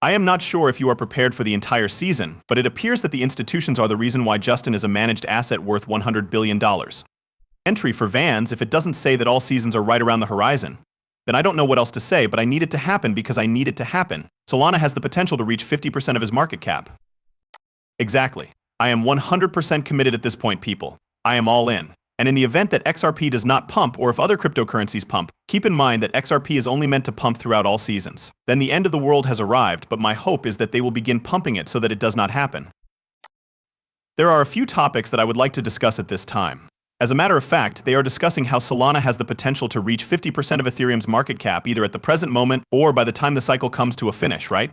I am not sure if you are prepared for the entire season, but it appears that the institutions are the reason why Justin is a managed asset worth $100 billion. Entry for Vans if it doesn't say that all seasons are right around the horizon. Then I don't know what else to say, but I need it to happen because I need it to happen. Solana has the potential to reach 50% of his market cap. Exactly. I am 100% committed at this point, people. I am all in. And in the event that XRP does not pump, or if other cryptocurrencies pump, keep in mind that XRP is only meant to pump throughout all seasons. Then the end of the world has arrived, but my hope is that they will begin pumping it so that it does not happen. There are a few topics that I would like to discuss at this time. As a matter of fact, they are discussing how Solana has the potential to reach 50% of Ethereum's market cap either at the present moment or by the time the cycle comes to a finish, right?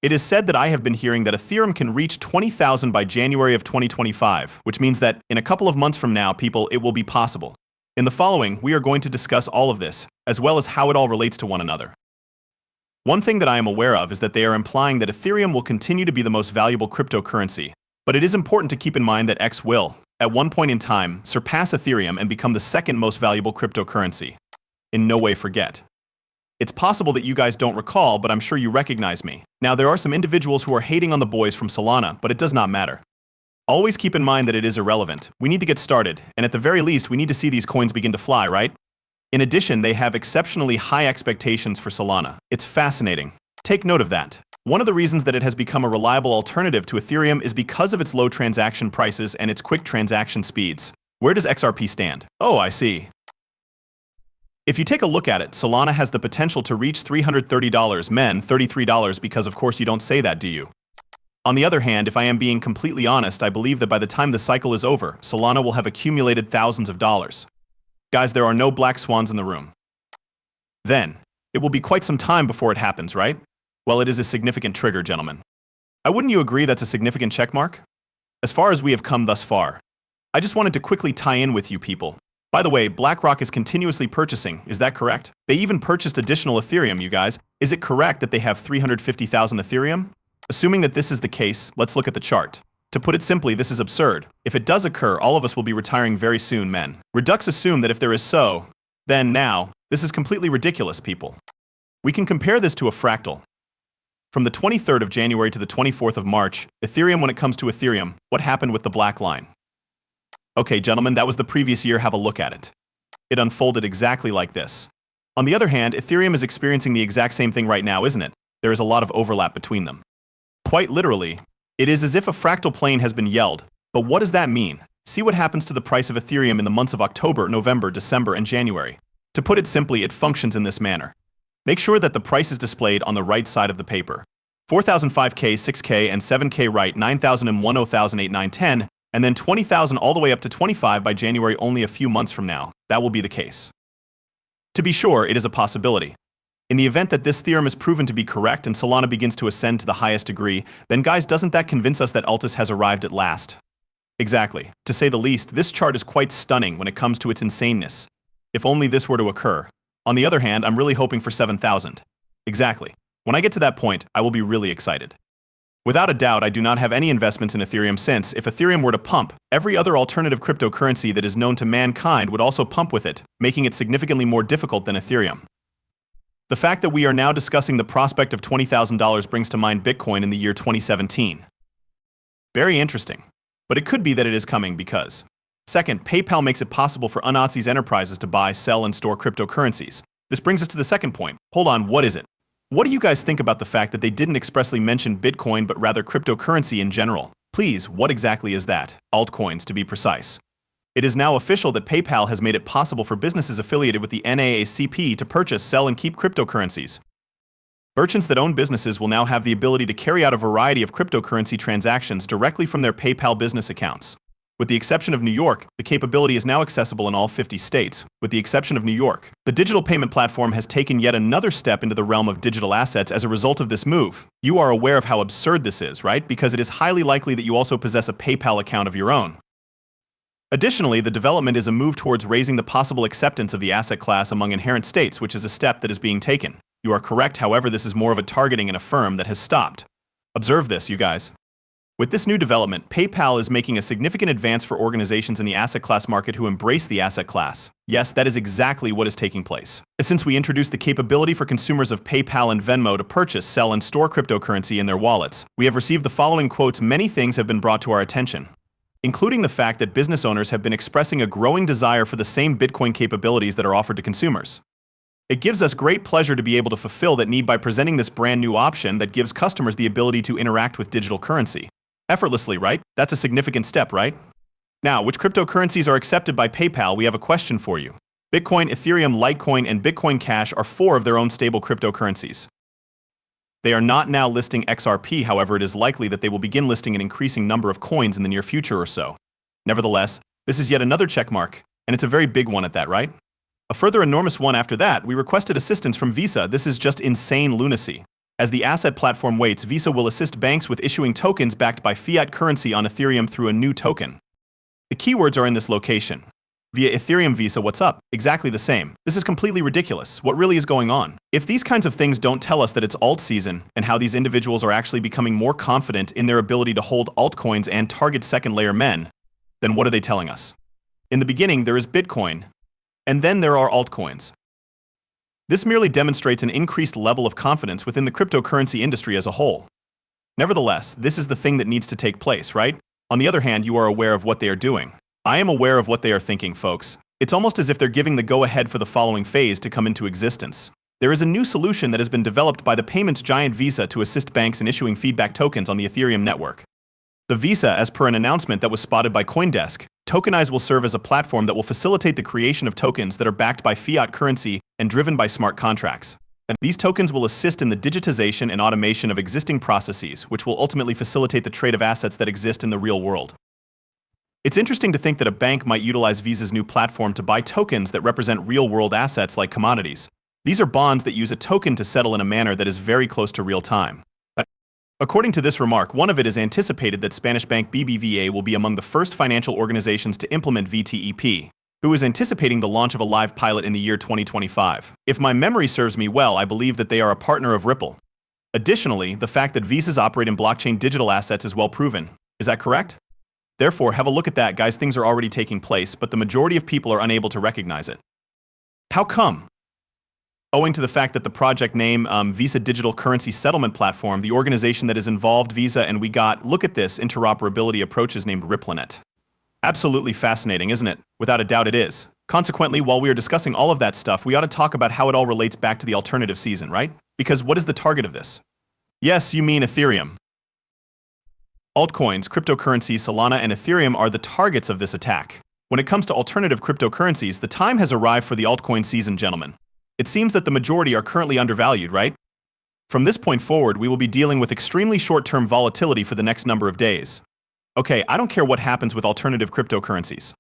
It is said that I have been hearing that Ethereum can reach 20,000 by January of 2025, which means that in a couple of months from now, people, it will be possible. In the following, we are going to discuss all of this, as well as how it all relates to one another. One thing that I am aware of is that they are implying that Ethereum will continue to be the most valuable cryptocurrency, but it is important to keep in mind that X will, at one point in time, surpass Ethereum and become the second most valuable cryptocurrency. In no way forget. It's possible that you guys don't recall, but I'm sure you recognize me. Now, there are some individuals who are hating on the boys from Solana, but it does not matter. Always keep in mind that it is irrelevant. We need to get started, and at the very least, we need to see these coins begin to fly, right? In addition, they have exceptionally high expectations for Solana. It's fascinating. Take note of that. One of the reasons that it has become a reliable alternative to Ethereum is because of its low transaction prices and its quick transaction speeds. Where does XRP stand? Oh, I see. If you take a look at it, Solana has the potential to reach $330, men, $33 because of course you don't say that, do you? On the other hand, if I am being completely honest, I believe that by the time the cycle is over, Solana will have accumulated thousands of dollars. Guys, there are no black swans in the room. Then, it will be quite some time before it happens, right? Well, it is a significant trigger, gentlemen. Wouldn't you agree that's a significant checkmark? As far as we have come thus far. I just wanted to quickly tie in with you people. By the way, BlackRock is continuously purchasing, is that correct? They even purchased additional Ethereum, you guys. Is it correct that they have 350,000 Ethereum? Assuming that this is the case, let's look at the chart. To put it simply, this is absurd. If it does occur, all of us will be retiring very soon, men. Redux assume that if there is so, then now, this is completely ridiculous, people. We can compare this to a fractal. From the 23rd of January to the 24th of March, Ethereum when it comes to Ethereum, what happened with the black line? Okay, gentlemen, that was the previous year, have a look at it. It unfolded exactly like this. On the other hand, Ethereum is experiencing the exact same thing right now, isn't it? There is a lot of overlap between them. Quite literally, it is as if a fractal plane has been yelled. But what does that mean? See what happens to the price of Ethereum in the months of October, November, December, and January. To put it simply, it functions in this manner. Make sure that the price is displayed on the right side of the paper. 4,005K, 6K, and 7K right, 9,001, 0,008, 9, 10, and then 20,000 all the way up to 25 by January only a few months from now. That will be the case. To be sure, it is a possibility. In the event that this theorem is proven to be correct and Solana begins to ascend to the highest degree, then guys, doesn't that convince us that Altus has arrived at last? Exactly. To say the least, this chart is quite stunning when it comes to its insaneness. If only this were to occur. On the other hand, I'm really hoping for 7,000. Exactly. When I get to that point, I will be really excited. Without a doubt, I do not have any investments in Ethereum since, if Ethereum were to pump, every other alternative cryptocurrency that is known to mankind would also pump with it, making it significantly more difficult than Ethereum. The fact that we are now discussing the prospect of $20,000 brings to mind Bitcoin in the year 2017. Very interesting. But it could be that it is coming because. Second, PayPal makes it possible for un-Aussies enterprises to buy, sell, and store cryptocurrencies. This brings us to the second point. Hold on, what is it? What do you guys think about the fact that they didn't expressly mention Bitcoin but rather cryptocurrency in general? Please, what exactly is that? Altcoins, to be precise. It is now official that PayPal has made it possible for businesses affiliated with the NAACP to purchase, sell, and keep cryptocurrencies. Merchants that own businesses will now have the ability to carry out a variety of cryptocurrency transactions directly from their PayPal business accounts. With the exception of New York, the capability is now accessible in all 50 states, with the exception of New York. The digital payment platform has taken yet another step into the realm of digital assets as a result of this move. You are aware of how absurd this is, right? Because it is highly likely that you also possess a PayPal account of your own. Additionally, the development is a move towards raising the possible acceptance of the asset class among inherent states, which is a step that is being taken. You are correct, however, this is more of a targeting and a firm that has stopped. Observe this, you guys. With this new development, PayPal is making a significant advance for organizations in the asset class market who embrace the asset class. Yes, that is exactly what is taking place. Since we introduced the capability for consumers of PayPal and Venmo to purchase, sell, and store cryptocurrency in their wallets, we have received the following quotes: "Many things have been brought to our attention, including the fact that business owners have been expressing a growing desire for the same Bitcoin capabilities that are offered to consumers. It gives us great pleasure to be able to fulfill that need by presenting this brand new option that gives customers the ability to interact with digital currency effortlessly, right? That's a significant step, right? Now, which cryptocurrencies are accepted by PayPal? We have a question for you. Bitcoin, Ethereum, Litecoin, and Bitcoin Cash are 4 of their own stable cryptocurrencies. They are not now listing XRP, however, it is likely that they will begin listing an increasing number of coins in the near future or so. Nevertheless, this is yet another checkmark, and it's a very big one at that, right? A further enormous one after that, we requested assistance from Visa. This is just insane lunacy. As the asset platform waits, Visa will assist banks with issuing tokens backed by fiat currency on Ethereum through a new token. The keywords are in this location. Via Ethereum Visa, what's up? Exactly the same. This is completely ridiculous. What really is going on? If these kinds of things don't tell us that it's alt season and how these individuals are actually becoming more confident in their ability to hold altcoins and target second layer men, then what are they telling us? In the beginning, there is Bitcoin, and then there are altcoins. This merely demonstrates an increased level of confidence within the cryptocurrency industry as a whole. Nevertheless, this is the thing that needs to take place, right? On the other hand, you are aware of what they are doing. I am aware of what they are thinking, folks. It's almost as if they're giving the go-ahead for the following phase to come into existence. There is a new solution that has been developed by the payments giant Visa to assist banks in issuing feedback tokens on the Ethereum network. The Visa, as per an announcement that was spotted by CoinDesk, Tokenize will serve as a platform that will facilitate the creation of tokens that are backed by fiat currency and driven by smart contracts. And these tokens will assist in the digitization and automation of existing processes, which will ultimately facilitate the trade of assets that exist in the real world. It's interesting to think that a bank might utilize Visa's new platform to buy tokens that represent real-world assets like commodities. These are bonds that use a token to settle in a manner that is very close to real time. According to this remark, one of it is anticipated that Spanish bank BBVA will be among the first financial organizations to implement VTEP, who is anticipating the launch of a live pilot in the year 2025. If my memory serves me well, I believe that they are a partner of Ripple. Additionally, the fact that Visas operate in blockchain digital assets is well proven. Is that correct? Therefore, have a look at that, guys. Things are already taking place, but the majority of people are unable to recognize it. How come? Owing to the fact that the project name, Visa Digital Currency Settlement Platform, the organization that is involved, Visa, and we got, look at this, interoperability approach is named RippleNet. Absolutely fascinating, isn't it? Without a doubt it is. Consequently, while we are discussing all of that stuff, we ought to talk about how it all relates back to the alternative season, right? Because what is the target of this? Yes, you mean Ethereum. Altcoins, cryptocurrencies, Solana, and Ethereum are the targets of this attack. When it comes to alternative cryptocurrencies, the time has arrived for the altcoin season, gentlemen. It seems that the majority are currently undervalued, right? From this point forward, we will be dealing with extremely short-term volatility for the next number of days. Okay, I don't care what happens with alternative cryptocurrencies.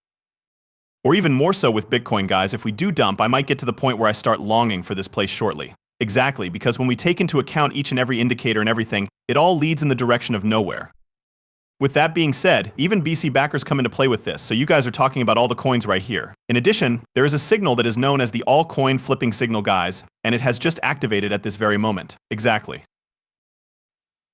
Or even more so with Bitcoin, guys. If we do dump, I might get to the point where I start longing for this place shortly. Exactly, because when we take into account each and every indicator and everything, it all leads in the direction of nowhere. With that being said, even BC backers come into play with this, so you guys are talking about all the coins right here. In addition, there is a signal that is known as the all-coin flipping signal, guys, and it has just activated at this very moment. Exactly.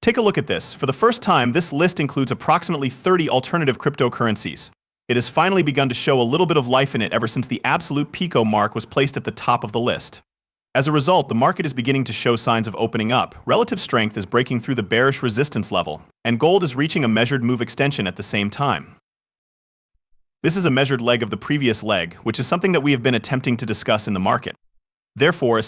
Take a look at this. For the first time, this list includes approximately 30 alternative cryptocurrencies. It has finally begun to show a little bit of life in it ever since the absolute Pico mark was placed at the top of the list. As a result, the market is beginning to show signs of opening up. Relative strength is breaking through the bearish resistance level, and gold is reaching a measured move extension at the same time. This is a measured leg of the previous leg, which is something that we have been attempting to discuss in the market. Therefore,